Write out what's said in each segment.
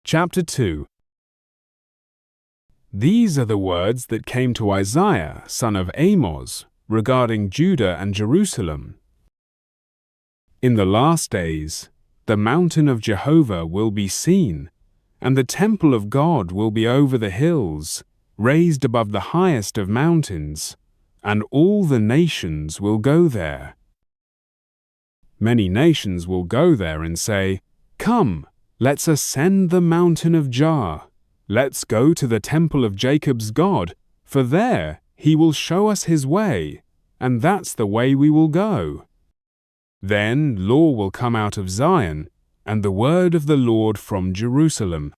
Chapter 2. These are the words that came to Isaiah, son of Amoz, regarding Judah and Jerusalem. In the last days, the mountain of Jehovah will be seen, and the temple of God will be over the hills, raised above the highest of mountains, and all the nations will go there. Many nations will go there and say, "Come, let's ascend the mountain of Jah. Let's go to the temple of Jacob's God, for there he will show us his way, and that's the way we will go." Then law will come out of Zion, and the word of the Lord from Jerusalem.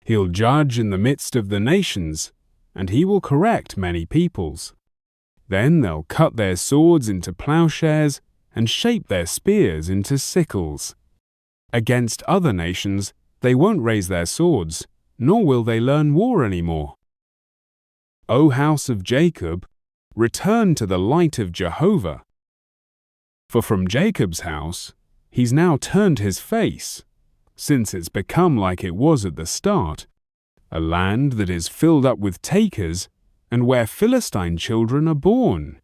He'll judge in the midst of the nations, and he will correct many peoples. Then they'll cut their swords into ploughshares and shape their spears into sickles. Against other nations they won't raise their swords, nor will they learn war anymore. O house of Jacob, return to the light of Jehovah. For from Jacob's house he's now turned his face, since it's become like it was at the start, a land that is filled up with takers, and where Philistine children are born.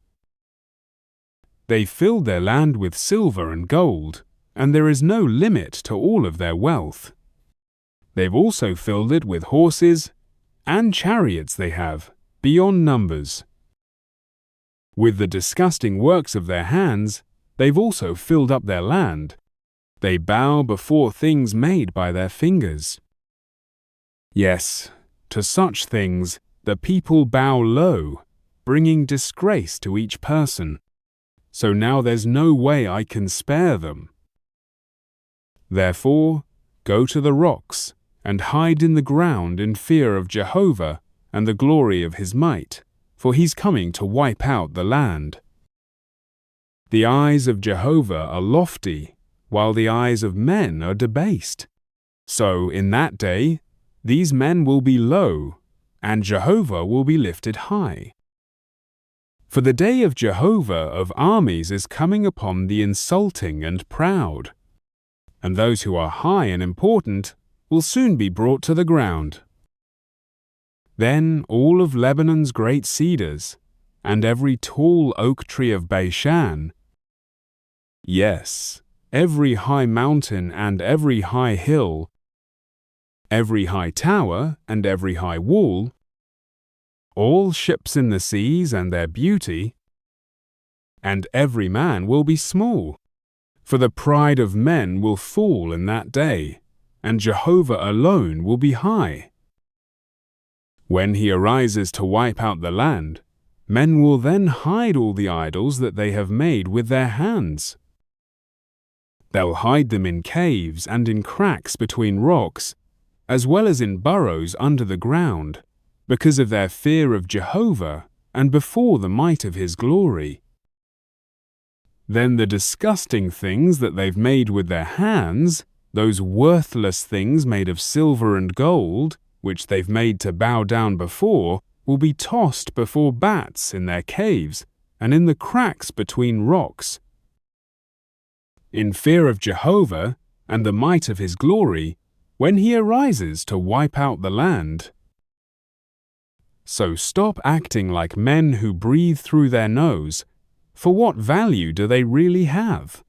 They filled their land with silver and gold, and there is no limit to all of their wealth. They've also filled it with horses, and chariots they have, beyond numbers. With the disgusting works of their hands, they've also filled up their land. They bow before things made by their fingers. Yes, to such things the people bow low, bringing disgrace to each person. So now there's no way I can spare them. Therefore, go to the rocks, and hide in the ground in fear of Jehovah and the glory of his might, for he's coming to wipe out the land. The eyes of Jehovah are lofty, while the eyes of men are debased. So in that day, these men will be low, and Jehovah will be lifted high. For the day of Jehovah of armies is coming upon the insulting and proud, and those who are high and important will soon be brought to the ground. Then all of Lebanon's great cedars, and every tall oak tree of Bashan, yes, every high mountain and every high hill, every high tower and every high wall, all ships in the seas and their beauty, and every man will be small, for the pride of men will fall in that day, and Jehovah alone will be high. When he arises to wipe out the land, men will then hide all the idols that they have made with their hands. They'll hide them in caves and in cracks between rocks, as well as in burrows under the ground, because of their fear of Jehovah and before the might of his glory. Then the disgusting things that they've made with their hands, those worthless things made of silver and gold, which they've made to bow down before, will be tossed before bats in their caves and in the cracks between rocks. In fear of Jehovah and the might of his glory, when he arises to wipe out the land. So stop acting like men who breathe through their nose. For what value do they really have?